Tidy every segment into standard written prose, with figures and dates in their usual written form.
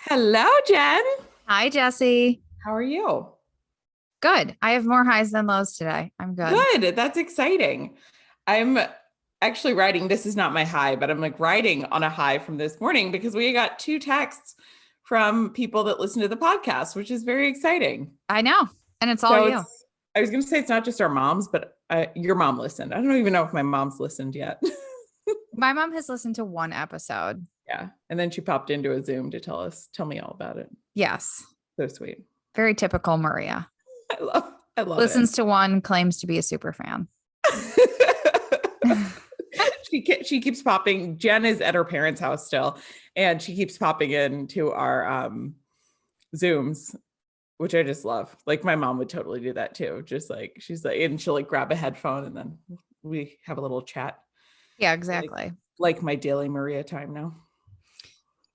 Hello, Jen. Hi, Jesse. How are you? Good. I have more highs than lows today. I'm good. Good. That's exciting. I'm actually riding. This is not my high, but I'm like riding on a high from this morning because we got two texts from people that listen to the podcast, which is very exciting. I know. And it's all So you. I was going to say it's not just our moms, but your mom listened. I don't even know if my mom's listened yet. My mom has listened to one episode. Yeah. And then she popped into a Zoom to tell me all about it. Yes. So sweet. Very typical Maria. I love it. Listens to one, claims to be a super fan. She keeps popping. Jen is at her parents' house still, and she keeps popping into our Zooms, which I just love. Like my mom would totally do that too. Just like she's like, and she'll like grab a headphone and then we have a little chat. Yeah, exactly. Like my daily Maria time now.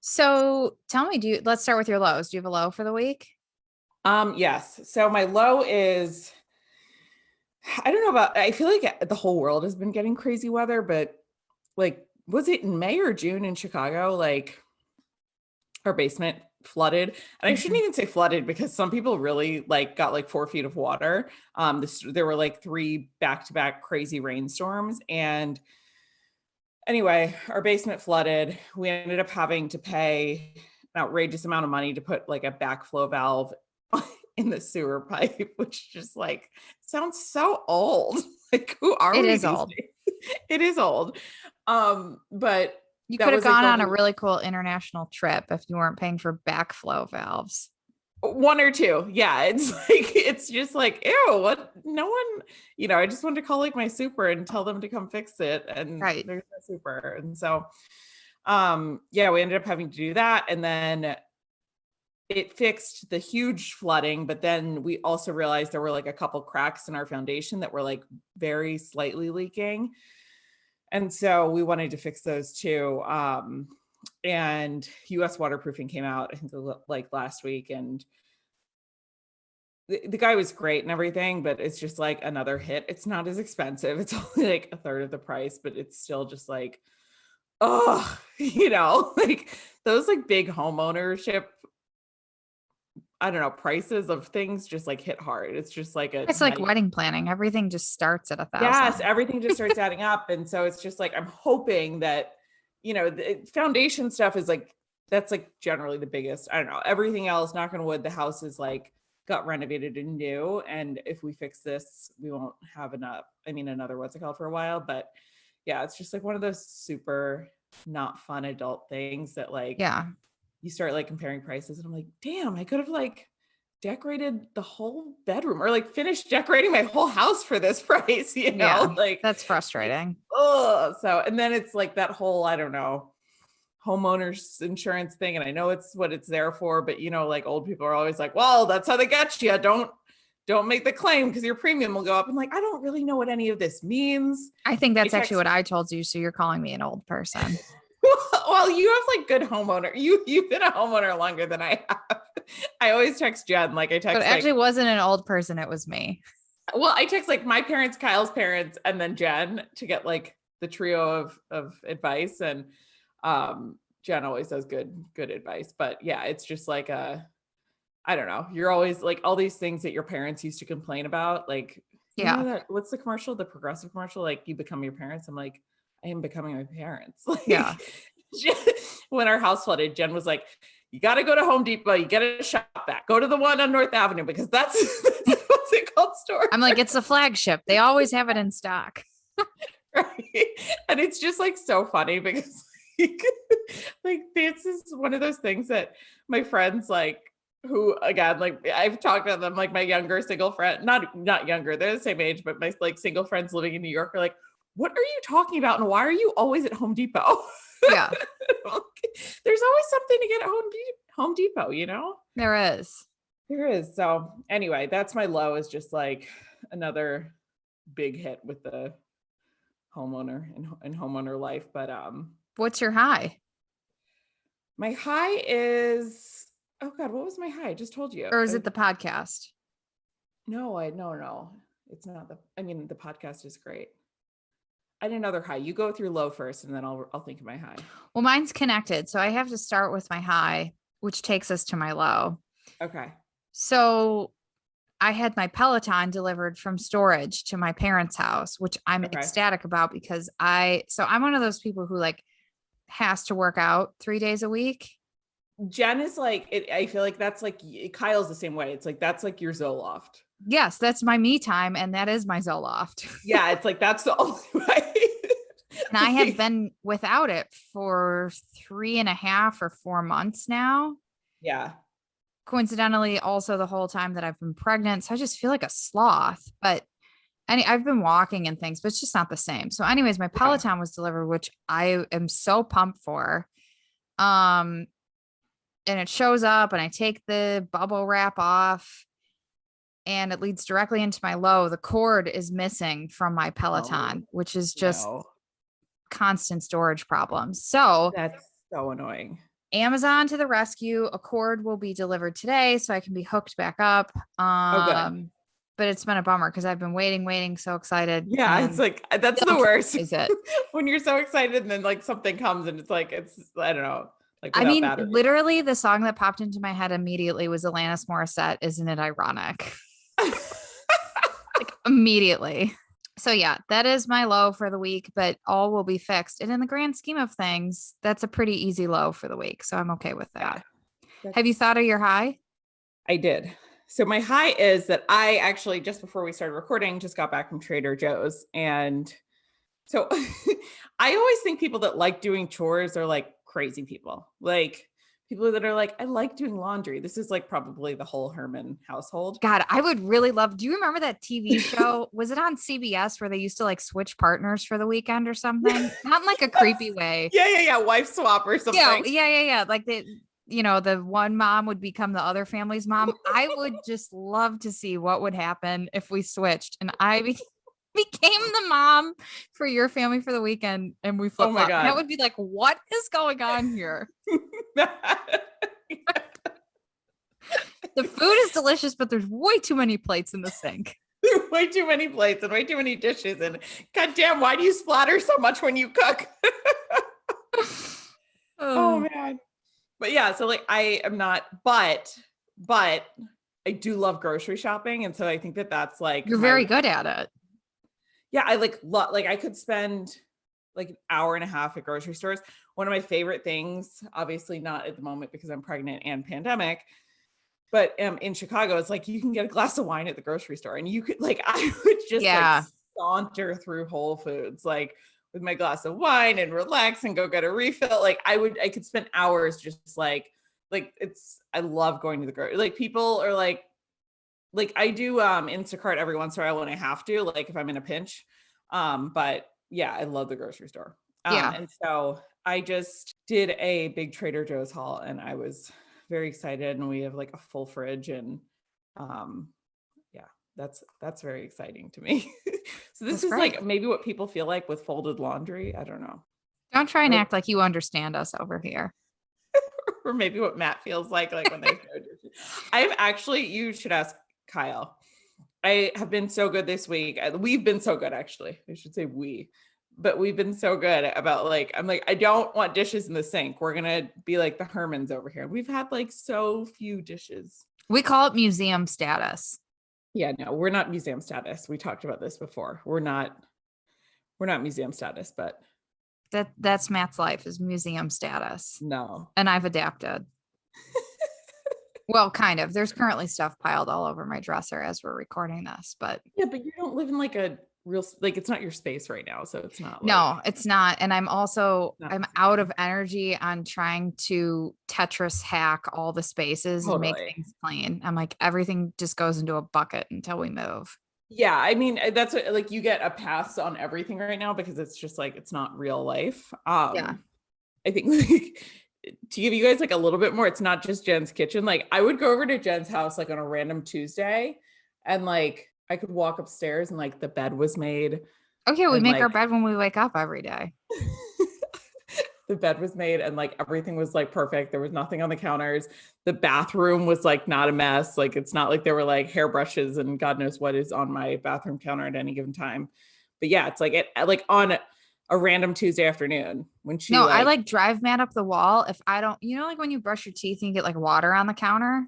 So tell me, let's start with your lows. Do you have a low for the week? Yes. So my low is, I don't know about, I feel like the whole world has been getting crazy weather, but like, was it in May or June in Chicago? Like our basement flooded, and I shouldn't even say flooded because some people really like got like 4 feet of water. There were like three back-to-back crazy rainstorms, and anyway, our basement flooded. We ended up having to pay an outrageous amount of money to put like a backflow valve in the sewer pipe, which just like sounds so old. Like, who are It we is these old. days? It is old. But You that could have was like gone the on a really cool international trip if you weren't paying for backflow valves. one or two. Yeah. It's like, it's just like, ew, what? No one, I just wanted to call like my super and tell them to come fix it. And Right. there's no super. And so, yeah, we ended up having to do that. And then it fixed the huge flooding, but then we also realized there were like a couple cracks in our foundation that were like very slightly leaking. And so we wanted to fix those too. And US waterproofing came out, I think like last week, and the guy was great and everything, but it's just like another hit. It's not as expensive. It's only like a third of the price, but it's still just like, oh, like those like big home ownership, I don't know, prices of things just like hit hard. It's just like a It's like night. wedding planning. Everything just starts at Yes, 1,000. everything just starts adding up. And so it's just like, I'm hoping that, the foundation stuff is like, that's like generally the biggest. I don't know. Everything else, knock on wood, the house is like got renovated and new. And if we fix this, we won't have another what's it called for a while. But yeah, it's just like one of those super not fun adult things that like Yeah. you start like comparing prices and I'm like, damn, I could have like decorated the whole bedroom or like finished decorating my whole house for this price, Yeah. like, That's frustrating. oh, so, and then it's like that whole, I don't know, homeowners insurance thing. And I know it's what it's there for, but like old people are always like, well, that's how they get you. Don't make the claim because your premium will go up. I'm like, I don't really know what any of this means. I think I that's actually text, what I told you. So you're calling me an old person. well, you have like good homeowner. You've been a homeowner longer than I have. I always text Jen. Like I But text it actually like, wasn't an old person. It was me. well, I text like my parents, Kyle's parents, and then Jen to get like the trio of advice. And Jen always does good advice. But yeah, it's just like I don't know. You're always like all these things that your parents used to complain about. Like, Yeah. that what's the commercial? The Progressive commercial, like you become your parents. I'm like, I am becoming my parents. Yeah. Like when our house flooded, Jen was like, you got to go to Home Depot. You get a shop vac. Go to the one on North Avenue because that's what's it called store. I'm like, it's the flagship. They always have it in stock. Right. And it's just like so funny because like this is one of those things that my friends like who again like I've talked about them like my younger single friend, not younger, they're the same age, but my like single friends living in New York are like, what are you talking about and why are you always at Home Depot? Yeah, There's always something to get at Home Depot, there is. There is. So anyway, that's my low, is just like another big hit with the homeowner and homeowner life. But What's your high? my high is, oh God, what was my high? I just told you. Or is it the podcast? No. It's not the podcast is great. I had another high. You go through low first and then I'll think of my high. Well, mine's connected. So I have to start with my high, which takes us to my low. Okay. So I had my Peloton delivered from storage to my parents' house, which I'm Okay. ecstatic about because I'm one of those people who like has to work out 3 days a week. Jen is like, I feel like that's like, Kyle's the same way. It's like, that's like your Zoloft. Yes, that's my me time, and that is my Zoloft. Yeah, it's like, that's the only way. And I have been without it for 3.5 or 4 months now. Yeah. Coincidentally, also the whole time that I've been pregnant. So I just feel like a sloth. But I've been walking and things, but it's just not the same. So, anyways, my Yeah. Peloton was delivered, which I am so pumped for. Um, and it shows up and I take the bubble wrap off and it leads directly into my low. The cord is missing from my Oh, Peloton, which is just no. constant storage problems. So That's so annoying. Amazon to the rescue. A cord will be delivered today so I can be hooked back up. Oh, good. But it's been a bummer because I've been waiting, so excited. Yeah, it's And like, that's the still worst. is it? When you're so excited and then like something comes and it's like, I don't know, like I without mean, battery. literally the song that popped into my head immediately was Alanis Morissette. Isn't it ironic? Like immediately. So yeah, that is my low for the week, but all will be fixed. And in the grand scheme of things, that's a pretty easy low for the week. So I'm okay with that. Have you thought of your high? I did. So my high is that I actually, just before we started recording, just got back from Trader Joe's. And so I always think people that like doing chores are like crazy people. Like people that are like, I like doing laundry. This is like probably the whole Herman household. God, I would really love. Do you remember that TV show? Was it on CBS where they used to like switch partners for the weekend or something? Not in like a creepy way. Yeah. Wife swap or something. Yeah. Like the one mom would become the other family's mom. I would just love to see what would happen if we switched and I became the mom for your family for the weekend and we flip Oh my God. That would be like, what is going on here? The food is delicious, but there's way too many plates in the sink. Way too many plates and way too many dishes. And goddamn, why do you splatter so much when you cook? Oh man. But yeah, so like I am not, but I do love grocery shopping. And so I think that that's like, you're very good at it. Yeah. I like I could spend like an hour and a half at grocery stores. One of my favorite things, obviously not at the moment because I'm pregnant and pandemic, but in Chicago, it's like you can get a glass of wine at the grocery store and you could like, I would just like saunter through Whole Foods, like with my glass of wine and relax and go get a refill. Like I could spend hours just like I love going to the grocery. Like people are like I do Instacart every once in a while when I have to, like if I'm in a pinch. But yeah, I love the grocery store. And so I just did a big Trader Joe's haul and I was very excited and we have like a full fridge and yeah, that's very exciting to me. So this is like maybe what people feel like with folded laundry. I don't know. Don't try and act like you understand us over here. Or maybe what Matt feels like when there's no dishes. I've actually, you should ask Kyle. I have been so good this week. We've been so good, actually. I should say but we've been so good about like, I'm like, I don't want dishes in the sink. We're going to be like the Hermans over here. We've had like so few dishes. We call it museum status. Yeah, no, we're not museum status. We talked about this before. We're not museum status, but that's Matt's life is museum status. No. And I've adapted. Well, kind of. There's currently stuff piled all over my dresser as we're recording this, but yeah, but you don't live in like a real, like it's not your space right now. So it's not. No, it's not. And I'm out of energy on trying to Tetris hack all the spaces and make things clean. I'm like, everything just goes into a bucket until we move. Yeah. I mean, that's what, like you get a pass on everything right now because it's just like, it's not real life. I think like, to give you guys like a little bit more, it's not just Jen's kitchen. Like I would go over to Jen's house like on a random Tuesday and like I could walk upstairs and like the bed was made. Okay, we make our bed when we wake up every day. The bed was made and like everything was like perfect. There was nothing on the counters. The bathroom was like not a mess. Like it's not like there were like hairbrushes and God knows what is on my bathroom counter at any given time. But yeah, it's like on a random Tuesday afternoon when she No, I like drive Matt up the wall. If I don't, like when you brush your teeth and you get like water on the counter,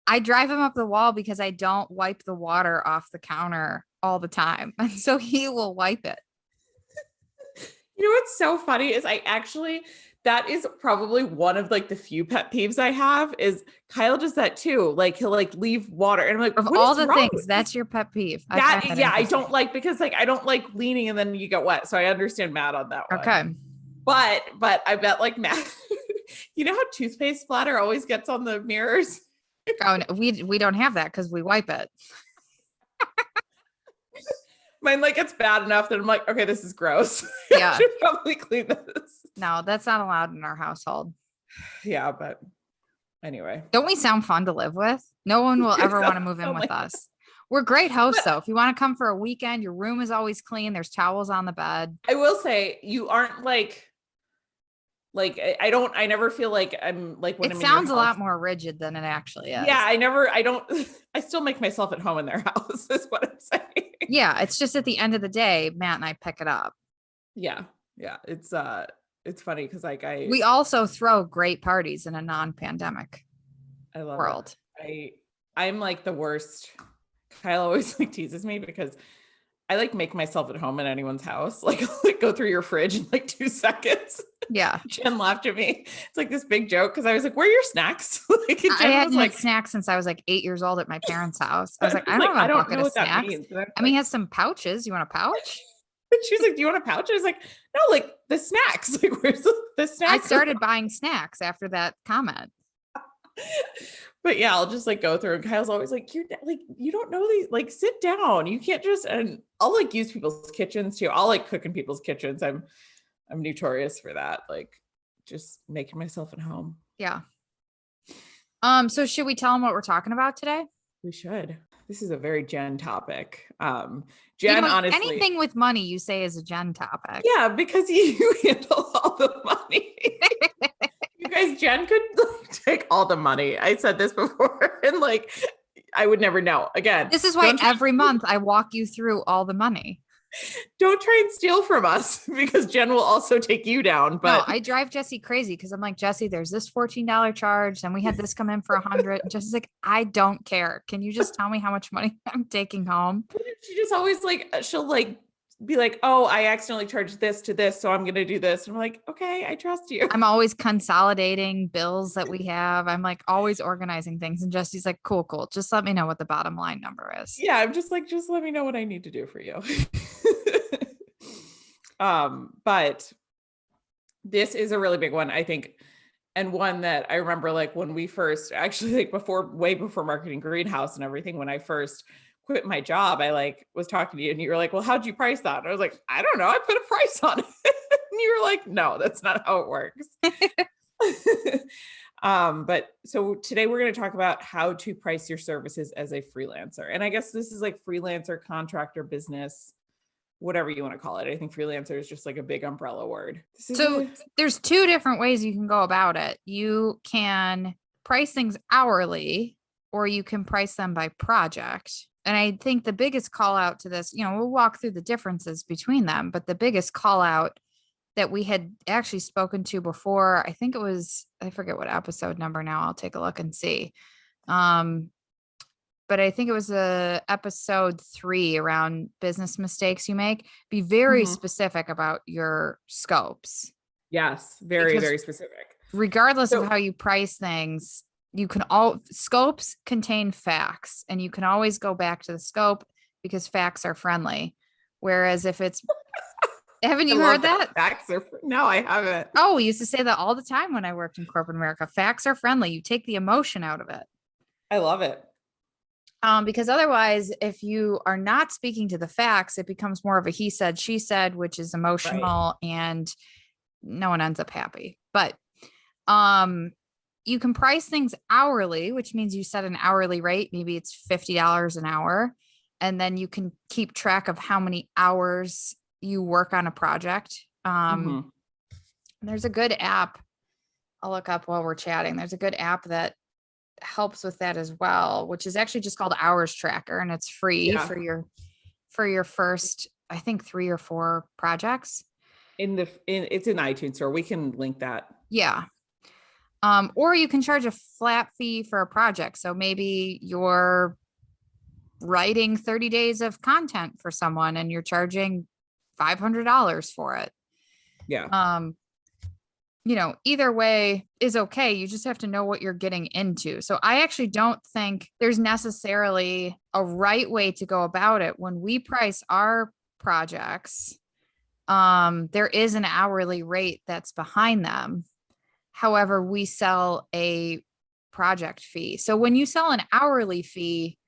I drive him up the wall because I don't wipe the water off the counter all the time. And so he will wipe it. You know what's so funny is that is probably one of like the few pet peeves I have is Kyle does that too. Like he'll like leave water and I'm like, Of what all is the wrong things, that's your pet peeve. I that? find that Yeah, I interesting. don't like because like I don't like leaning and then you get wet. So I understand Matt on that one. Okay. But I bet like Matt, you know how toothpaste splatter always gets on the mirrors? Oh no, we don't have that because we wipe it. Mine like it's bad enough that I'm like, okay, this is gross. Yeah. I should probably clean this. No, that's not allowed in our household. Yeah, but anyway. Don't we sound fun to live with? No one will ever want to move in with us. We're great hosts, though. If you want to come for a weekend, your room is always clean. There's towels on the bed. I will say you aren't like I never feel like I'm like when it I'm sounds in a your lot house. more rigid than it actually is. Yeah, I still make myself at home in their house is what I'm saying. Yeah, it's just at the end of the day, Matt and I pick it up. Yeah. It's funny because like we also throw great parties in a non-pandemic I love world. I'm like the worst. Kyle always like teases me because I like make myself at home in anyone's house. Like I'll like go through your fridge in like 2 seconds. Yeah. Jen laughed at me. It's like this big joke because I was like, "Where are your snacks?" Like Jen I hadn't was like, had snacks since I was like 8 years old at my parents' house. I was like, I don't like, have I a don't bucket know of what that snacks. means. I mean, he has some pouches. You want a pouch? She's like, "Do you want a pouch?" I was like, "No, like the snacks. Like, where's the snacks?" I started buying snacks after that comment. But yeah, I'll just like go through and Kyle's always like, you don't know these, like sit down. You can't just, and I'll like use people's kitchens too. I'll like cook in people's kitchens. I'm notorious for that. Like just making myself at home. Yeah. So should we tell them what we're talking about today? We should. This is a very Jen topic. Jen, honestly, anything with money you say is a Jen topic. Yeah, because you handle all the money. You guys, Jen could like, take all the money. I said this before, and like I would never know. Again, this is why every month I walk you through all the money. Don't try and steal from us because Jen will also take you down. But no, I drive Jesse crazy because I'm like, Jesse, there's this $14 charge, and we had this come in for $100. And Jesse's like, I don't care. Can you just tell me how much money I'm taking home? She just always like she'll like be like, oh, I accidentally charged this to this, so I'm gonna do this. And I'm like, okay, I trust you. I'm always consolidating bills that we have. I'm like always organizing things. And Jesse's like, cool. Just let me know what the bottom line number is. Yeah, I'm just like, just let me know what I need to do for you. But this is a really big one, I think. And one that I remember like when we first actually like way before Marketing Greenhouse and everything, when I first quit my job, I like was talking to you and you were like, well, how'd you price that? And I was like, I don't know. I put a price on it. And you were like, no, that's not how it works. But so today we're going to talk about how to price your services as a freelancer. And I guess this is like freelancer, contractor, business, whatever you want to call it. I think freelancer is just like a big umbrella word. So there's 2 different ways you can go about it. You can price things hourly, or you can price them by project. And I think the biggest call out to this, we'll walk through the differences between them, but the biggest call out that we had actually spoken to before, I think it was, I forget what episode number now, I'll take a look and see. But I think it was episode 3 around business mistakes you make. Be very specific about your scopes. Yes, very, very specific. Regardless of how you price things, scopes contain facts, and you can always go back to the scope because facts are friendly. Whereas if it's, haven't you heard that? Facts are, no, I haven't. Oh, we used to say that all the time when I worked in corporate America. Facts are friendly. You take the emotion out of it. I love it. Because otherwise, if you are not speaking to the facts, it becomes more of a he said, she said, which is emotional, and no one ends up happy. But you can price things hourly, which means you set an hourly rate. Maybe it's $50 an hour. And then you can keep track of how many hours you work on a project. There's a good app I'll look up while we're chatting. There's a good app that helps with that as well, which is actually just called Hours Tracker, and it's free for your first I think 3 or 4 projects. It's in iTunes store. We can link that. Yeah. Or you can charge a flat fee for a project. So maybe you're writing 30 days of content for someone and you're charging $500 for it. Yeah. Either way is okay. You just have to know what you're getting into. So I actually don't think there's necessarily a right way to go about it. When we price our projects, there is an hourly rate that's behind them. However, we sell a project fee. So when you sell an hourly fee,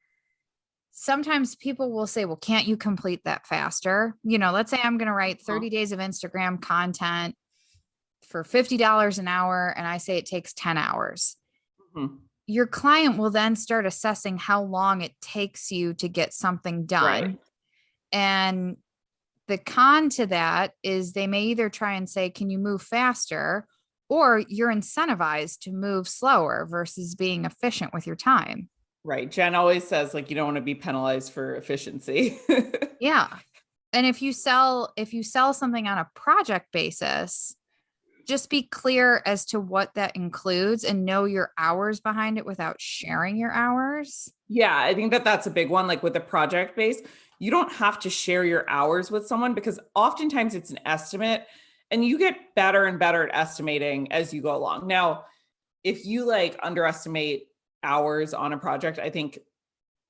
sometimes people will say, well, can't you complete that faster? Let's say I'm going to write 30 days of Instagram content for $50 an hour, and I say it takes 10 hours. Mm-hmm. Your client will then start assessing how long it takes you to get something done. Right. And the con to that is they may either try and say, can you move faster? Or you're incentivized to move slower versus being efficient with your time. Right. Jen always says, like, you don't want to be penalized for efficiency. Yeah. And if you sell something on a project basis, just be clear as to what that includes and know your hours behind it without sharing your hours. Yeah, I think that's a big one. Like with the project base, you don't have to share your hours with someone because oftentimes it's an estimate and you get better and better at estimating as you go along. Now, if you like underestimate hours on a project, I think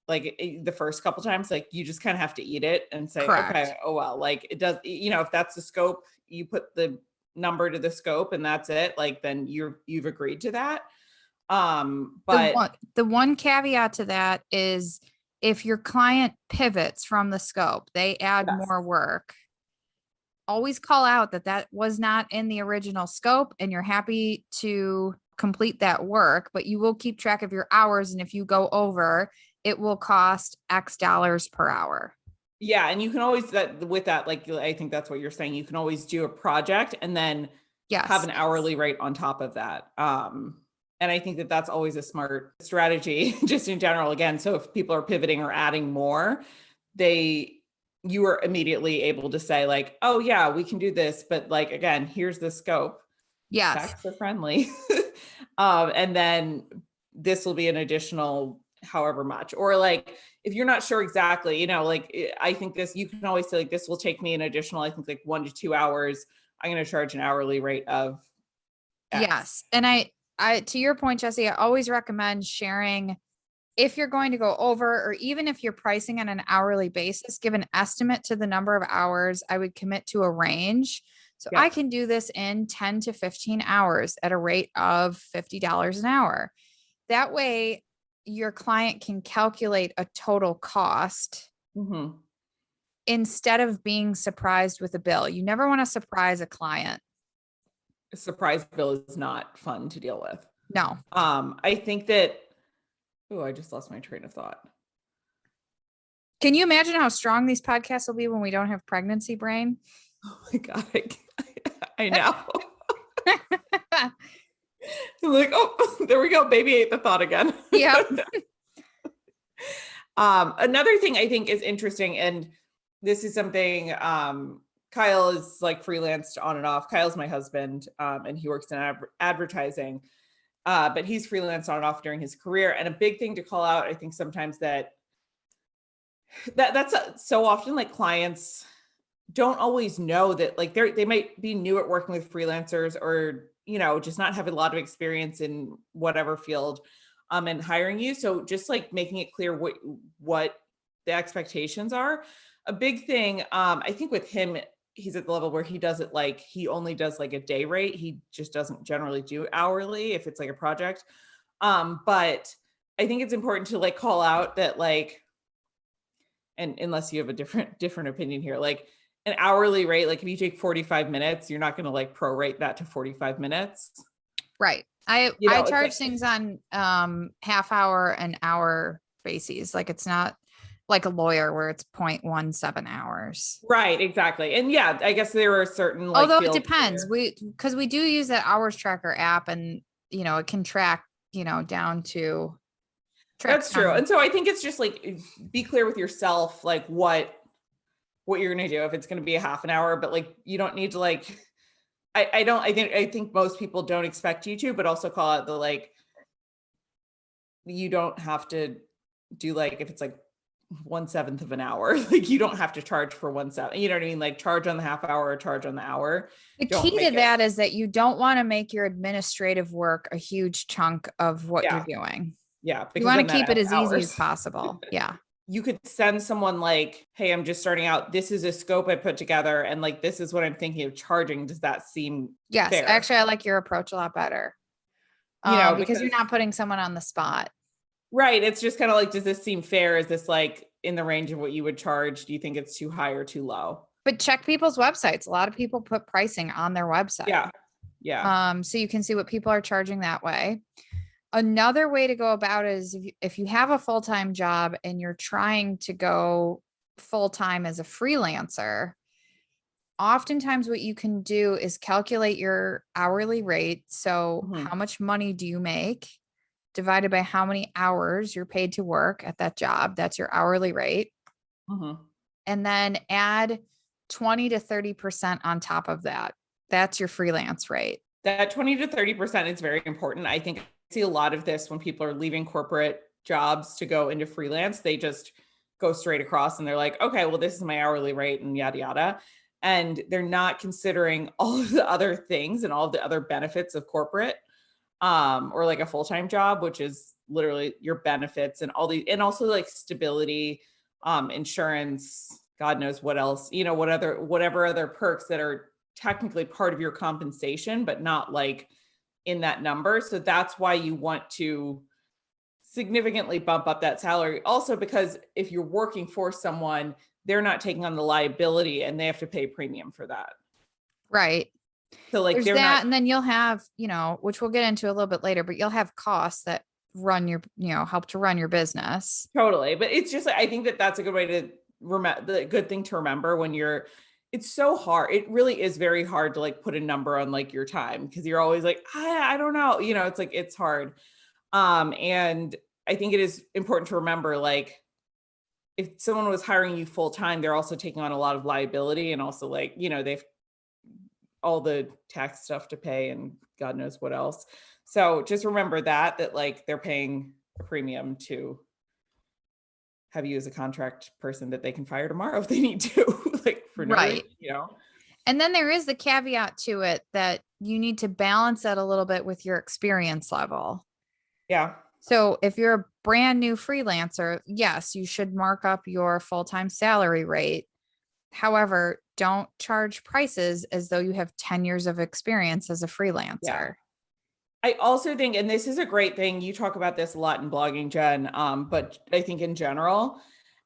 like the first couple times, like you just kind of have to eat it and say, Correct. okay, oh, well, like it does, if that's the scope, you put the number to the scope and that's it. Like, then you've agreed to that. But the one caveat to that is if your client pivots from the scope, they add more work, always call out that was not in the original scope and you're happy to complete that work, but you will keep track of your hours. And if you go over, it will cost X dollars per hour. Yeah. And you can always with that, like, I think that's what you're saying. You can always do a project and then have an hourly rate on top of that. And I think that's always a smart strategy just in general. Again, so if people are pivoting or adding more, you are immediately able to say like, oh yeah, we can do this. But like, again, here's the scope. Yes. Tax are friendly. And then this will be an additional however much, or like, if you're not sure exactly, like, I think you can always say like, this will take me an additional, I think like 1 to 2 hours. I'm going to charge an hourly rate of X. Yes. And I, to your point, Jesse, I always recommend sharing if you're going to go over, or even if you're pricing on an hourly basis, give an estimate to the number of hours. I would commit to a range. So I can do this in 10 to 15 hours at a rate of $50 an hour. That way your client can calculate a total cost instead of being surprised with a bill. You never want to surprise a client. A surprise bill is not fun to deal with. No. I think that, I just lost my train of thought. Can you imagine how strong these podcasts will be when we don't have pregnancy brain? Oh my God. I know. I'm like, oh, there we go. Baby ate the thought again. Yeah. Another thing I think is interesting, and this is something, Kyle is like freelanced on and off. Kyle's my husband, and he works in advertising, but he's freelanced on and off during his career. And a big thing to call out, I think sometimes that's so often like clients don't always know that like they might be new at working with freelancers, or, just not have a lot of experience in whatever field, and hiring you. So just like making it clear what the expectations are. A big thing, I think with him, he's at the level where he does it like he only does like a day rate. He just doesn't generally do hourly if it's like a project. But I think it's important to like call out that like, and unless you have a different opinion here, like an hourly rate, like if you take 45 minutes, you're not going to like prorate that to 45 minutes. Right. I charge things on half hour and hour bases. Like it's not like a lawyer where it's 0.17 hours. Right. Exactly. And yeah, I guess there are certain, like, although it depends, because we do use that hours tracker app, and it can track, down to. That's true. And so I think it's just like, be clear with yourself, like what what you're going to do, if it's going to be a half an hour, but like, you don't need to like, I think most people don't expect you to, but also call out the, like, you don't have to do like, if it's like 1/7 of an hour, like you don't have to charge for 1/7, you know what I mean? Like charge on the half hour or charge on the hour. The Don't key to make it. that is that you don't want to make your administrative work a huge chunk of what you're Yeah. doing. Yeah. You Because want to then that keep it adds as easy as hours. possible. Yeah. You could send someone like, hey, I'm just starting out. This is a scope I put together. And like, this is what I'm thinking of charging. Does that seem Yes. fair? Actually, I like your approach a lot better. Because you're Because, not putting someone on the spot. right. It's just kind of like, does this seem fair? Is this like in the range of what you would charge? Do you think it's too high or too low? But check people's websites. A lot of people put pricing on their website. Yeah. Yeah. So you can see what people are charging that way. Another way to go about it is if you have a full-time job and you're trying to go full-time as a freelancer, oftentimes what you can do is calculate your hourly rate. So Mhm. how much money do you make divided by how many hours you're paid to work at that job? That's your hourly rate. Mhm. And then add 20 to 30% on top of that. That's your freelance rate. That 20 to 30% is very important. I think I see a lot of this when people are leaving corporate jobs to go into freelance. They just go straight across and they're like, okay, well, this is my hourly rate and yada, yada. And they're not considering all of the other things and all of the other benefits of corporate, or like a full-time job, which is literally your benefits and all the, and also like stability, insurance, God knows what else, whatever other perks that are technically part of your compensation, but not like in that number. So that's why you want to significantly bump up that salary. Also, because if you're working for someone, they're not taking on the liability and they have to pay premium for that. Right. So like There's they're that. not. And then you'll have, which we'll get into a little bit later, but you'll have costs that run your, help to run your business. Totally. But it's just, I think that that's a good way to remember, the good thing to remember when you're, it's so hard. It really is very hard to like put a number on like your time, because you're always like, I don't know, it's like, it's hard. And I think it is important to remember, like, if someone was hiring you full time, they're also taking on a lot of liability, and also like, they've all the tax stuff to pay and God knows what else. So just remember that like they're paying a premium to have you as a contract person that they can fire tomorrow if they need to, like for no Right. reason. And then there is the caveat to it that you need to balance that a little bit with your experience level. Yeah. So if you're a brand new freelancer, yes, you should mark up your full-time salary rate. However, don't charge prices as though you have 10 years of experience as a freelancer. Yeah. I also think, and this is a great thing, you talk about this a lot in blogging, Jen, but I think in general,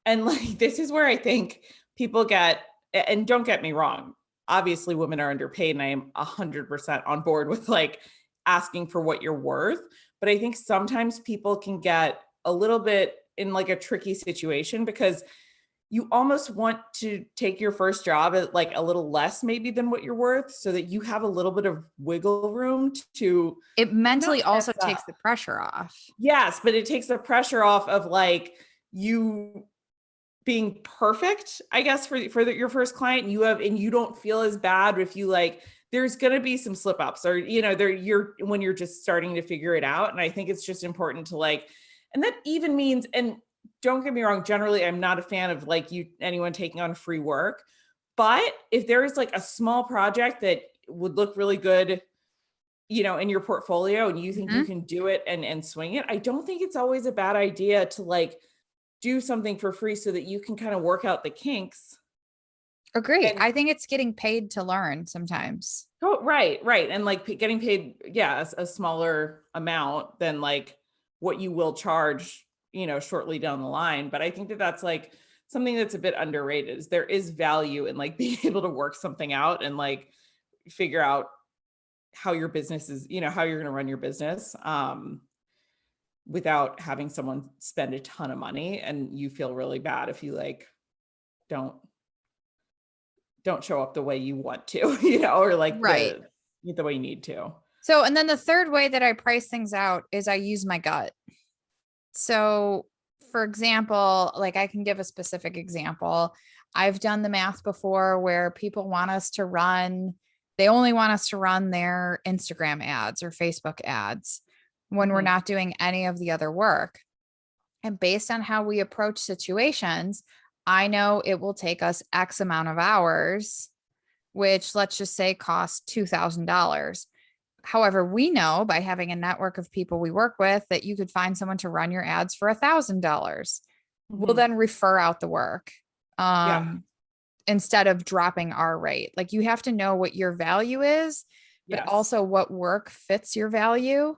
and like, this is where I think people get, and don't get me wrong, obviously women are underpaid and I am 100% on board with like asking for what you're worth. But I think sometimes people can get a little bit in like a tricky situation, because you almost want to take your first job at like a little less maybe than what you're worth, so that you have a little bit of wiggle room to It mentally not also mess takes up. the pressure off. Yes, but it takes the pressure off of like you being perfect, I guess, for your first client. And you don't feel as bad if you like, there's going to be some slip ups, or when you're just starting to figure it out. And I think it's just important to like, and that even means, and don't get me wrong, generally I'm not a fan of like anyone taking on free work, but if there is like a small project that would look really good, in your portfolio, and you think you can do it and swing it, I don't think it's always a bad idea to like do something for free so that you can kind of work out the kinks. Agreed. And I think it's getting paid to learn sometimes. oh, right. And like getting paid, yeah, a smaller amount than like what you will charge, shortly down the line. But I think that that's like something that's a bit underrated, is there is value in like being able to work something out and like figure out how your business is, how you're going to run your business, without having someone spend a ton of money and you feel really bad if you like don't show up the way you want to, or like Right. the way you need to. So, and then the third way that I price things out is I use my gut. So, for example, like I can give a specific example. I've done the math before where people want us to run, they only want us to run their Instagram ads or Facebook ads when we're Mhm. not doing any of the other work. And based on how we approach situations, I know it will take us X amount of hours, which let's just say costs $2,000. However, we know by having a network of people we work with that you could find someone to run your ads for $1,000. We'll Mhm. then refer out the work Yeah. instead of dropping our rate. Like you have to know what your value is, but Yes. also what work fits your value,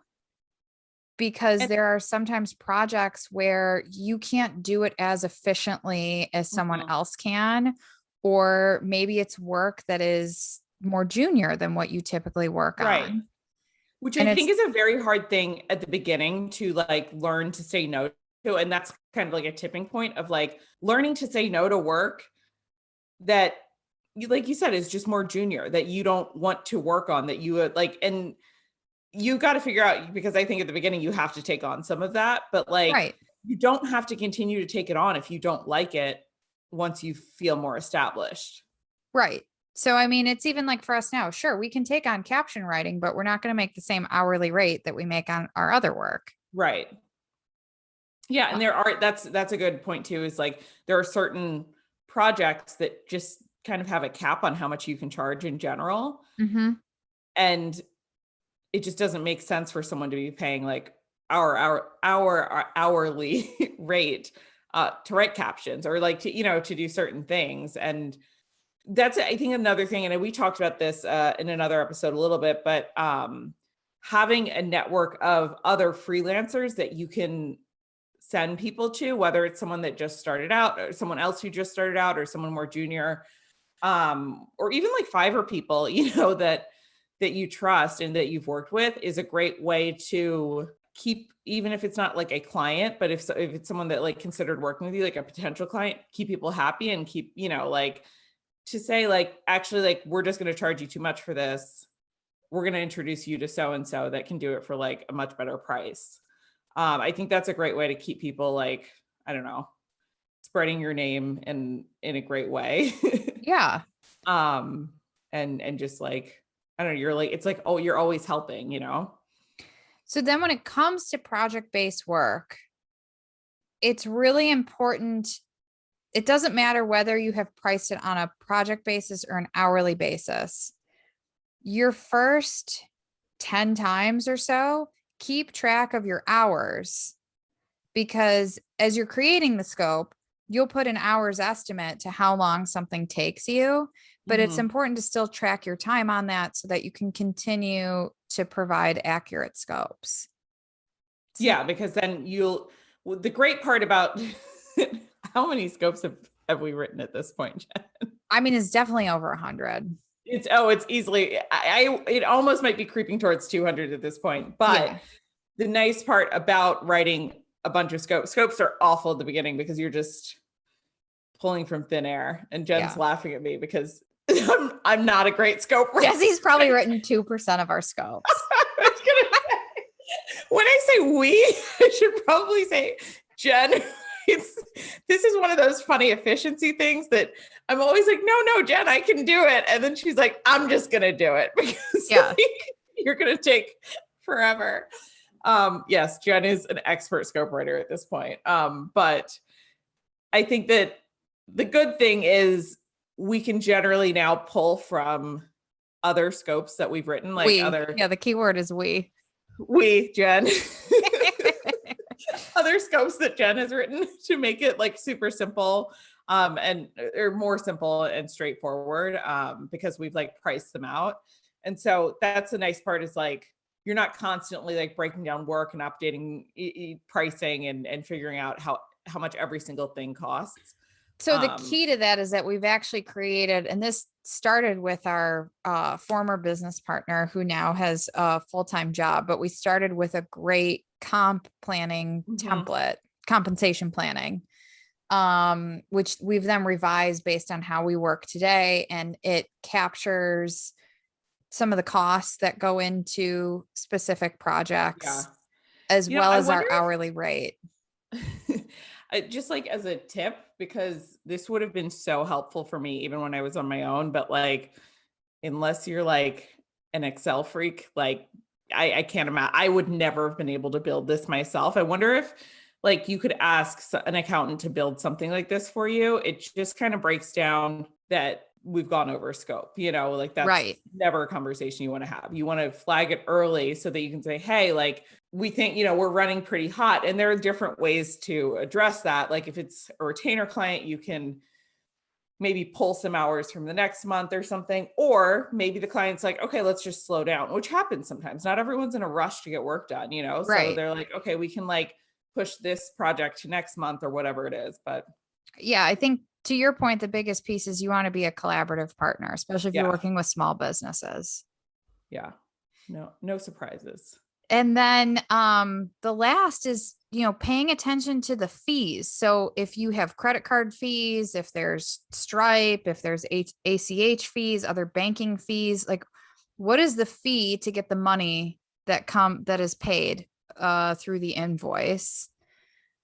because And there are sometimes projects where you can't do it as efficiently as someone mhm. else can, or maybe it's work that is more junior than what you typically work Right. on. Which And I it's think is a very hard thing at the beginning to like learn to say no to. And that's kind of like a tipping point of like learning to say no to work that you, like you said, is just more junior that you don't want to work on that you would like, and you got to figure out, because I think at the beginning you have to take on some of that, but like right, you don't have to continue to take it on if you don't like it once you feel more established. right. So, I mean, it's even like for us now, sure, we can take on caption writing, but we're not going to make the same hourly rate that we make on our other work. Right. Yeah, Uh, and there are that's a good point too, is like there are certain projects that just kind of have a cap on how much you can charge in general, mhm. and it just doesn't make sense for someone to be paying like our hourly rate to write captions or like to, to do certain things. And that's, I think, another thing, and we talked about this in another episode a little bit, but having a network of other freelancers that you can send people to, whether it's someone that just started out or someone else who just started out or someone more junior, or even like Fiverr people, that you trust and that you've worked with, is a great way to keep, even if it's not like a client, but if it's someone that like considered working with you, like a potential client, keep people happy and keep, like to say like, actually, like, we're just going to charge you too much for this. We're going to introduce you to so and so that can do it for like a much better price. I think that's a great way to keep people like, I don't know, spreading your name in a great way. Yeah. um and just like, I don't know, you're like, it's like, oh, you're always helping. So then when it comes to project-based work, it's really important. It doesn't matter whether you have priced it on a project basis or an hourly basis. Your first 10 times or so, keep track of your hours, because as you're creating the scope, you'll put an hour's estimate to how long something takes you. But it's Hmm. important to still track your time on that so that you can continue to provide accurate scopes. So, Yeah, because then the great part about how many scopes have we written at this point, Jen? I mean, it's definitely over 100. It's easily, it almost might be creeping towards 200 at this point. But Yeah. the nice part about writing a bunch of scopes are awful at the beginning because you're just pulling from thin air. And Jen's Yeah. laughing at me because I'm not a great scope writer. Jesse's probably written 2% of our scopes. I was gonna say, when I say we, I should probably say Jen. This is one of those funny efficiency things that I'm always like, no, Jen, I can do it. And then she's like, I'm just gonna do it because Yeah. like, you're gonna take forever. Yes, Jen is an expert scope writer at this point. But I think that the good thing is we can generally now pull from other scopes that we've written, like other, Yeah, the key word is we. Jen, other scopes that Jen has written to make it like super simple, and or more simple and straightforward, because we've like priced them out. And so that's the nice part, is like you're not constantly like breaking down work and updating pricing and figuring out how much every single thing costs. So the Um, key to that is that we've actually created, and this started with our former business partner who now has a full-time job, but we started with a great comp planning mhm. template, compensation planning, which we've then revised based on how we work today. And it captures some of the costs that go into specific Yeah. projects as well I as wonder our hourly rate. if just like as a tip, because this would have been so helpful for me even when I was on my own, but like unless you're like an Excel freak, like I can't imagine. I would never have been able to build this myself. I wonder if like you could ask an accountant to build something like this for you. It just kind of breaks down that we've gone over scope, like that's Right. never a conversation you want to have. You want to flag it early so that you can say, hey, like we think, we're running pretty hot. And there are different ways to address that. Like if it's a retainer client, you can maybe pull some hours from the next month or something. Or maybe the client's like, okay, let's just slow down, which happens sometimes. Not everyone's in a rush to get work done, So Right. they're like, okay, we can like push this project to next month or whatever it is. But Yeah, I think to your point, the biggest piece is you want to be a collaborative partner, especially if you're yeah, working with small businesses. yeah, no surprises. And then the last is, paying attention to the fees. So if you have credit card fees, if there's Stripe, if there's ACH fees, other banking fees, like what is the fee to get the money that is paid through the invoice?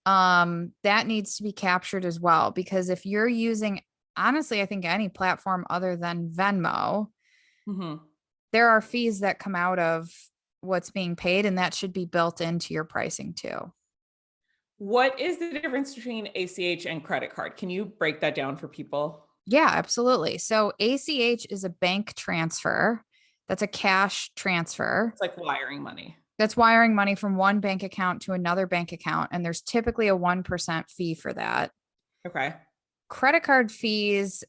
That needs to be captured as well, because if you're using, honestly, I think any platform other than Venmo, Mm-hmm. there are fees that come out of what's being paid, and that should be built into your pricing too. What is the difference between ACH and credit card? Can you break that down for people? Yeah, absolutely. So ACH is a bank transfer. That's a cash transfer. It's like wiring money. That's wiring money from one bank account to another bank account. And there's typically a 1% fee for that. Okay. Credit card fees,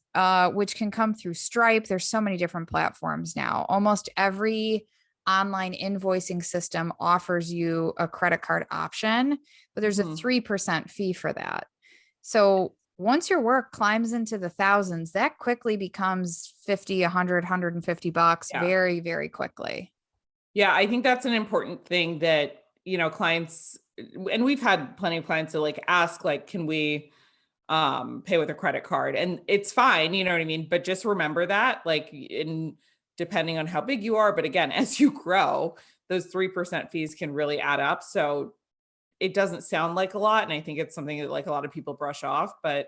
which can come through Stripe. There's so many different platforms now. Almost every online invoicing system offers you a credit card option, but there's a Mm-hmm. 3% fee for that. So once your work climbs into the thousands, that quickly becomes 50, 100, $150 Yeah. very, very quickly. Yeah, I think that's an important thing that, clients, and we've had plenty of clients that like ask, like, can we pay with a credit card? And it's fine, you know what I mean? But just remember that, like, in depending on how big you are, but again, as you grow, those 3% fees can really add up. So it doesn't sound like a lot. And I think it's something that like a lot of people brush off, but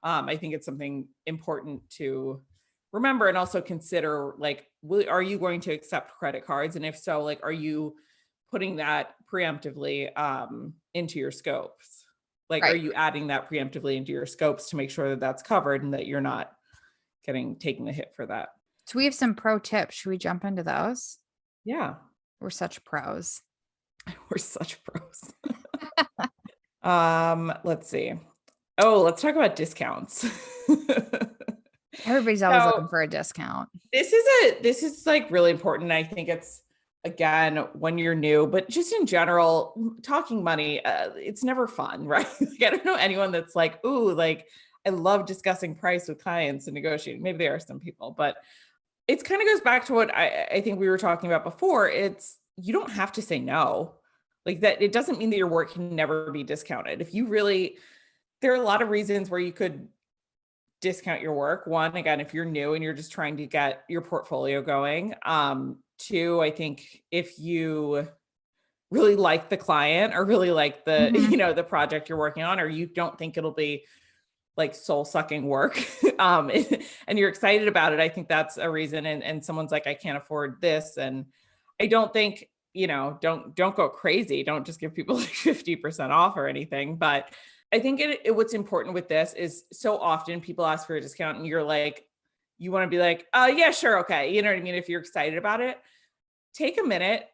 I think it's something important to remember and also consider, like, are you going to accept credit cards? And if so, like, are you putting that preemptively into your scopes? Like, are Right. you adding that preemptively into your scopes to make sure that that's covered and that you're not taking the hit for that? So we have some pro tips. Should we jump into those? Yeah, We're such pros. we're such pros. Let's see. Oh, let's talk about discounts. Everybody's always So looking for a discount. this is like really important. I think it's, again, when you're new, but just in general, talking money, it's never fun, right? Like, I don't know anyone that's like, ooh, like I love discussing price with clients and negotiating. Maybe there are some people, but it's kind of goes back to what I think we were talking about before. It's, you don't have to say no. Like that, it doesn't mean that your work can never be discounted. If you really, there are a lot of reasons where you could discount your work. One, again, if you're new and you're just trying to get your portfolio going. Two, I think if you really like the client or really like the, Mhm. the project you're working on, or you don't think it'll be like soul sucking work, and you're excited about it, I think that's a reason. And someone's like, I can't afford this. And I don't think, don't go crazy. Don't just give people like 50% off or anything. But I think what's important with this is so often people ask for a discount and you're like, you want to be like, oh yeah, sure. Okay. You know what I mean? If you're excited about it, take a minute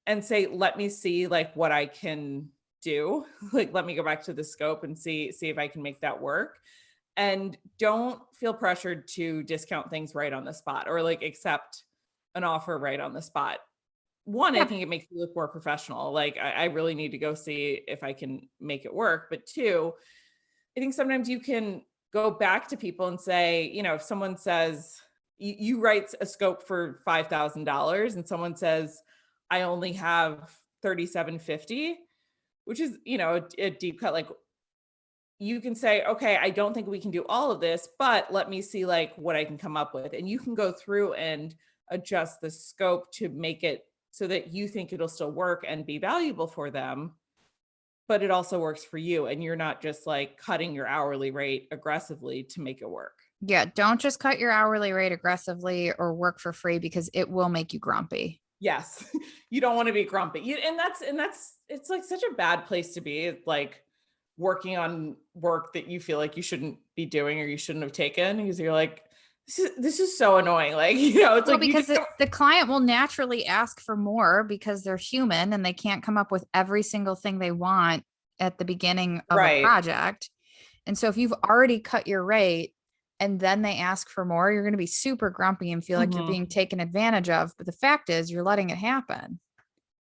and say, let me see like what I can do. Like, let me go back to the scope and see if I can make that work. And don't feel pressured to discount things right on the spot or like accept an offer right on the spot. One, I Yeah. think it makes you look more professional. Like, I really need to go see if I can make it work. But two, I think sometimes you can go back to people and say, if someone says, you write a scope for $5,000 and someone says, I only have 3750, which is, a deep cut. Like, you can say, okay, I don't think we can do all of this, but let me see like what I can come up with. And you can go through and adjust the scope to make it so that you think it'll still work and be valuable for them. but it also works for you. And you're not just like cutting your hourly rate aggressively to make it work. Yeah, don't just cut your hourly rate aggressively or work for free because it will make you grumpy. Yes. You don't want to be grumpy. It's like such a bad place to be. It's like working on work that you feel like you shouldn't be doing or you shouldn't have taken because you're like, this is so annoying. Like, it's Well, like you because just the client will naturally ask for more because they're human and they can't come up with every single thing they want at the beginning of a right. project. And so if you've already cut your rate and then they ask for more, you're going to be super grumpy and feel like you're being Mhm. taken advantage of. But the fact is, you're letting it happen.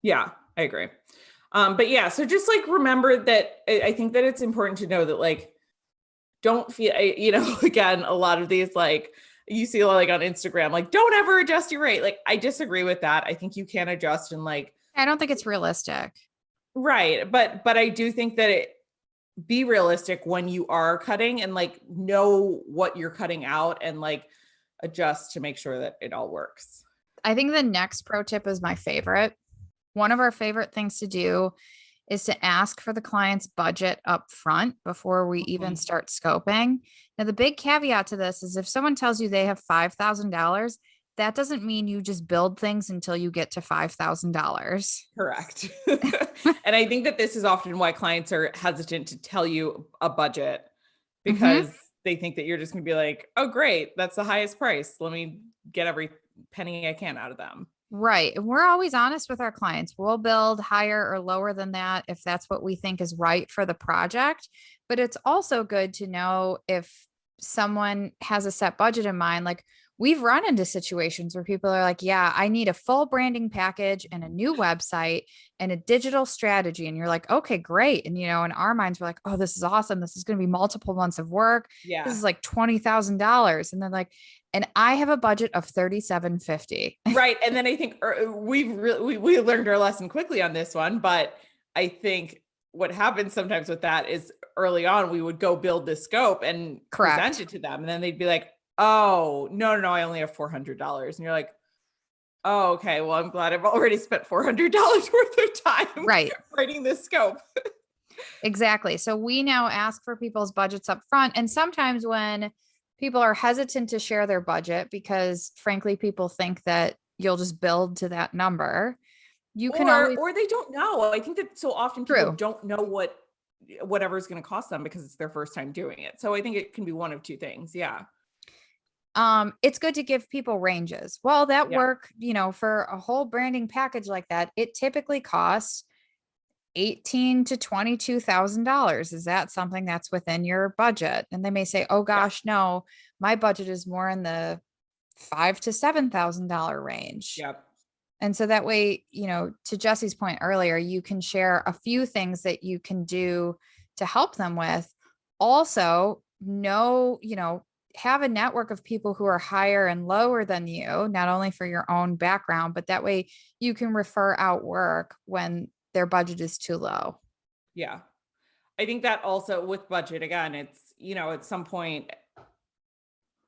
Yeah, I agree. But yeah, so just like remember that I think that it's important to know that like don't feel again, a lot of these like you see like on Instagram, like don't ever adjust your rate. Like I disagree with that. I think you can adjust and like I don't think it's realistic. right, but I do think that it be realistic when you are cutting and like know what you're cutting out and like adjust to make sure that it all works. I think the next pro tip is my favorite. One of our favorite things to do is to ask for the client's budget up front before we even Mhm. start scoping. Now, the big caveat to this is if someone tells you they have $5,000, that doesn't mean you just build things until you get to $5,000. Correct. And I think that this is often why clients are hesitant to tell you a budget Mm-hmm. because they think that you're just going to be like, oh, great, that's the highest price. Let me get every penny I can out of them. Right. And we're always honest with our clients. We'll build higher or lower than that if that's what we think is right for the project. But it's also good to know if someone has a set budget in mind. Like we've run into situations where people are like, yeah, I need a full branding package and a new website and a digital strategy. And you're like, okay, great. And, in our minds, we're like, oh, this is awesome. This is going to be multiple months of work. This Yeah. is like $20,000. And then like, and I have a budget of 3750. Right. And then I think we learned our lesson quickly on this one, but I think what happens sometimes with that is early on we would go build this scope and present Correct. it to them and then they'd be like, "Oh, no, I only have $400." And you're like, "Oh, okay. Well, I'm glad I've already spent $400 worth of time Right. writing this scope." Exactly. So we now ask for people's budgets up front. And sometimes when people are hesitant to share their budget because frankly, people think that you'll just build to that number, you can always Or they don't know. I think that so often people true. don't know whatever is going to cost them because it's their first time doing it. So I think it can be one of two things. Yeah. It's good to give people ranges. Well, that Yeah. work, for a whole branding package like that, it typically costs 18 to $22,000. Is that something that's within your budget? And they may say, oh Yeah. gosh, no, my budget is more in the five to $7,000 range. Yep. And so that way, to Jesse's point earlier, you can share a few things that you can do to help them with. Also, have a network of people who are higher and lower than you, not only for your own background, but that way you can refer out work when their budget is too low. Yeah. I think that also with budget, again, it's, at some point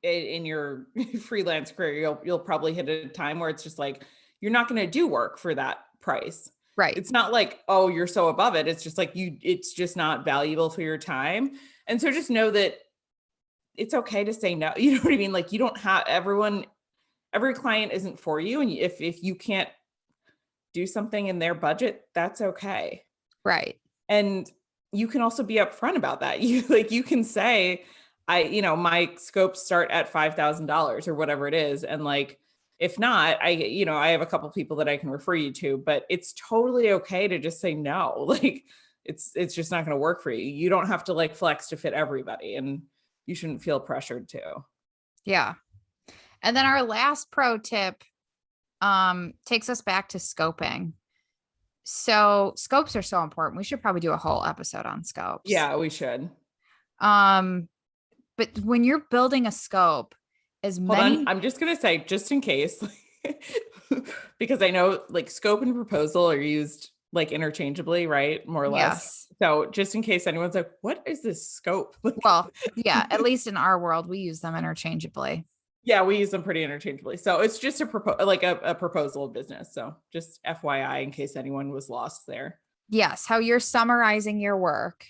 in your freelance career, you'll probably hit a time where it's just like, you're not going to do work for that price. Right. It's not like, oh, you're so above it. It's just like it's just not valuable for your time. And so just know that it's okay to say no. You know what I mean? Like you don't have every client isn't for you. And if you can't do something in their budget, that's okay. Right. And you can also be upfront about that. You can say, my scopes start at $5,000 or whatever it is. And like, if not, I have a couple people that I can refer you to, but it's totally okay to just say no. Like it's just not going to work for you. You don't have to like flex to fit everybody and you shouldn't feel pressured to. Yeah. And then our last pro tip takes us back to scoping. So scopes are so important. We should probably do a whole episode on scopes. Yeah, we should. But when you're building a scope, as Hold on. many I'm just going to say, just in case, because I know like scope and proposal are used like interchangeably, right? More or less. yes. So just in case anyone's like, what is this scope? Well, yeah, at least in our world, we use them interchangeably. Yeah, we use them pretty interchangeably. So it's just a proposal of business. So just FYI, in case anyone was lost there. Yes, how you're summarizing your work.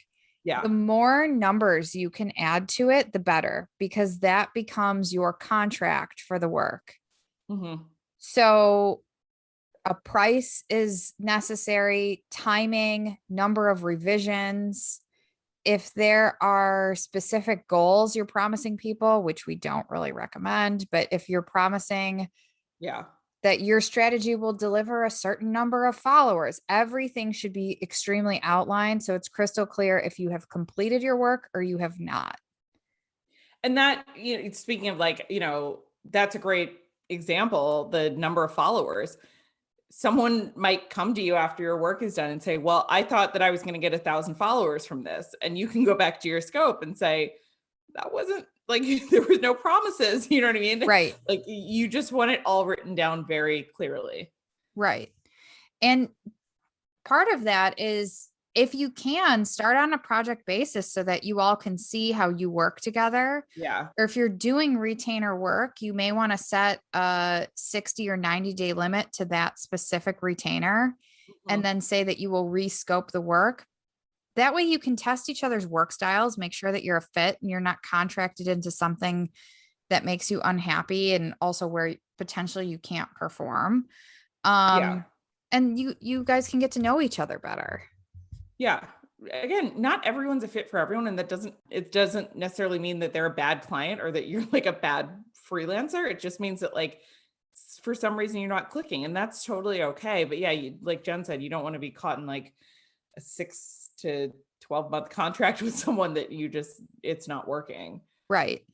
The Yeah. more numbers you can add to it, the better, because that becomes your contract for the work. Hmm. So a price is necessary, timing, number of revisions. If there are specific goals you're promising people, which we don't really recommend, but if you're promising Yeah. that your strategy will deliver a certain number of followers, everything should be extremely outlined so it's crystal clear if you have completed your work or you have not. And that, speaking of like, that's a great example, the number of followers. Someone might come to you after your work is done and say, well, I thought that I was going to get 1,000 followers from this. And you can go back to your scope and say, that wasn't like, there was no promises. You know what I mean? Right, Like you just want it all written down very clearly. right. And part of that is if you can start on a project basis so that you all can see how you work together. Yeah. Or if you're doing retainer work, you may want to set a 60 or 90-day limit to that specific retainer and Mhm. then say that you will rescope the work. That way you can test each other's work styles, make sure that you're a fit and you're not contracted into something that makes you unhappy and also where potentially you can't perform. Yeah. And you guys can get to know each other better. Yeah. Again, not everyone's a fit for everyone. And it doesn't necessarily mean that they're a bad client or that you're like a bad freelancer. It just means that like for some reason you're not clicking and that's totally okay. But yeah, like Jen said, you don't want to be caught in like a 6 to 12 month contract with someone that it's not working. Right.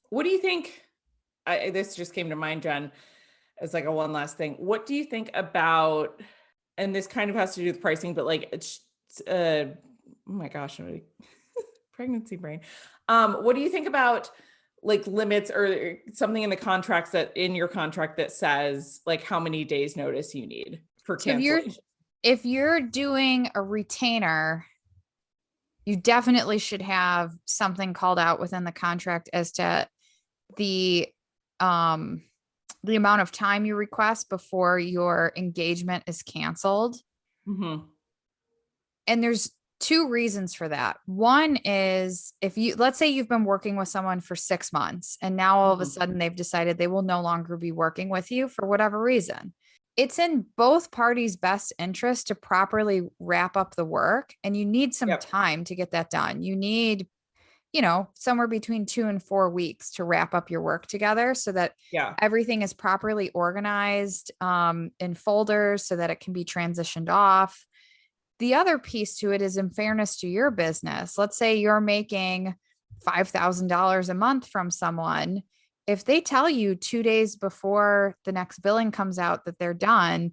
What do you think? This just came to mind, Jen, as like a one last thing. What do you think about, and this kind of has to do with pricing, but like oh my gosh, pregnancy brain. What do you think about like limits or something in the contracts that in your contract that says like how many days notice you need for So cancellation? if you're doing a retainer, you definitely should have something called out within the contract as to the um the amount of time you request before your engagement is canceled. Hmm. And there's two reasons for that. One is if you, let's say you've been working with someone for 6 months and now all of a Hmm. sudden they've decided they will no longer be working with you for whatever reason. It's in both parties' best interest to properly wrap up the work, and you need some Yep. time to get that done. You need, somewhere between 2 and 4 weeks to wrap up your work together so that Yeah. everything is properly organized in folders so that it can be transitioned off. The other piece to it is in fairness to your business. Let's say you're making $5,000 a month from someone. If they tell you 2 days before the next billing comes out that they're done,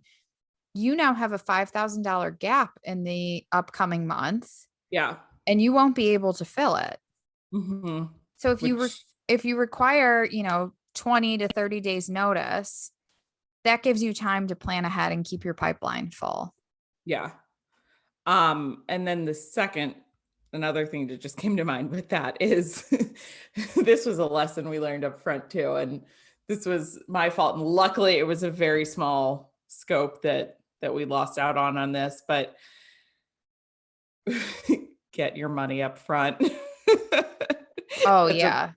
you now have a $5,000 gap in the upcoming month Yeah. and you won't be able to fill it. Hmm. So Which, if you require, 20 to 30 days notice, that gives you time to plan ahead and keep your pipeline full. yeah. And then another thing that just came to mind with that is this was a lesson we learned up front too. And this was my fault. And luckily it was a very small scope that we lost out on this, but get your money up front. Oh, That's a yeah.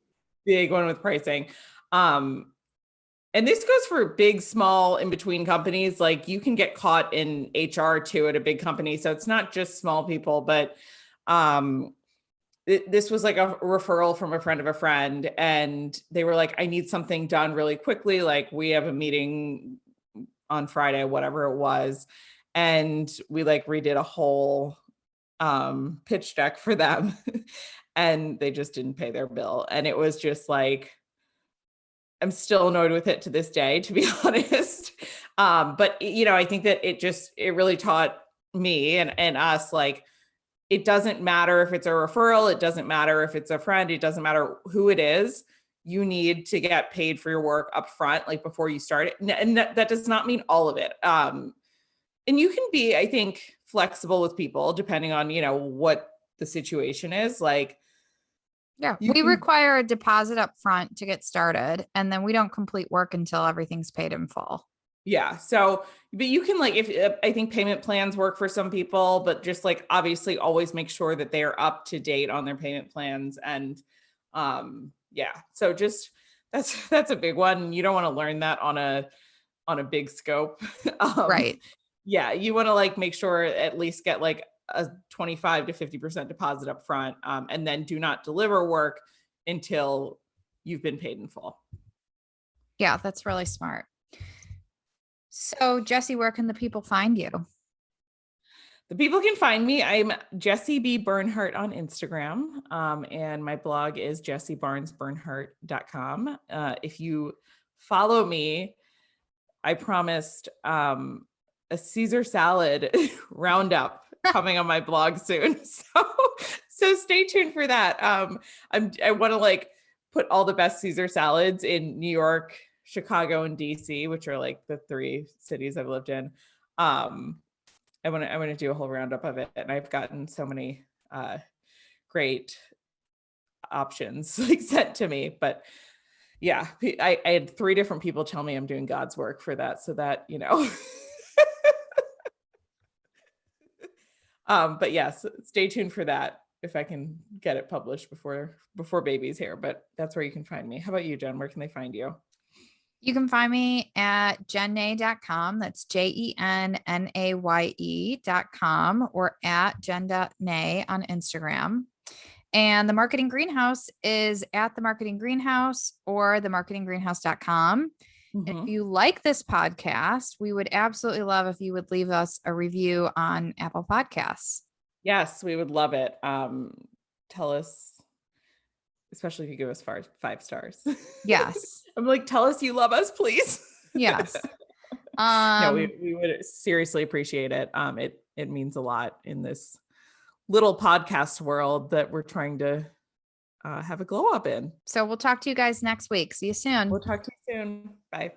big one with pricing. Um, and this goes for big, small, in between companies. Like you can get caught in HR too at a big company. So it's not just small people, but um, this was like a referral from a friend of a friend. And they were like, I need something done really quickly. Like we have a meeting on Friday, whatever it was. And we like redid a whole pitch deck for them. And they just didn't pay their bill. And it was just like, I'm still annoyed with it to this day, to be honest. But I think that it really taught me and us, like, it doesn't matter if it's a referral, it doesn't matter if it's a friend, it doesn't matter who it is. You need to get paid for your work up front, like before you start it. And that does not mean all of it. And you can be, I think, flexible with people depending on, what the situation is. Like Yeah, you we can, require a deposit up front to get started, and then we don't complete work until everything's paid in full. Yeah. So, but you can like, if I think payment plans work for some people, but just like obviously always make sure that they are up to date on their payment plans. And yeah, so just that's a big one. You don't want to learn that on a big scope. um, Right. yeah, you want to like make sure at least get like a 25 to 50% deposit up front, and then do not deliver work until you've been paid in full. Yeah, that's really smart. So, Jesse, where can the people find you? The people can find me. I'm Jessie B. Bernhardt on Instagram. And my blog is jessiebarnesbernhardt.com. If you follow me, I promised a Caesar salad roundup coming on my blog soon. So stay tuned for that. I want to like put all the best Caesar salads in New York, Chicago, and DC, which are like the 3 cities I've lived in. I want to do a whole roundup of it, and I've gotten so many great options like sent to me. But yeah, I had 3 different people tell me I'm doing God's work for that, so that but yes, stay tuned for that if I can get it published before baby's here. But that's where you can find me. How about you, Jen? Where can they find you? You can find me at jennay.com. That's JENNAYE.com, or at jen.nay on Instagram. And the Marketing Greenhouse is at the Marketing Greenhouse or themarketinggreenhouse.com. And if you like this podcast, we would absolutely love if you would leave us a review on Apple Podcasts. Yes, we would love it. Tell us, especially if you give us 5 stars. Yes. I'm like, tell us you love us, please. Yes. No, we would seriously appreciate it. It means a lot in this little podcast world that we're trying to have a glow up in. So we'll talk to you guys next week. See you soon. We'll talk to you soon. Bye.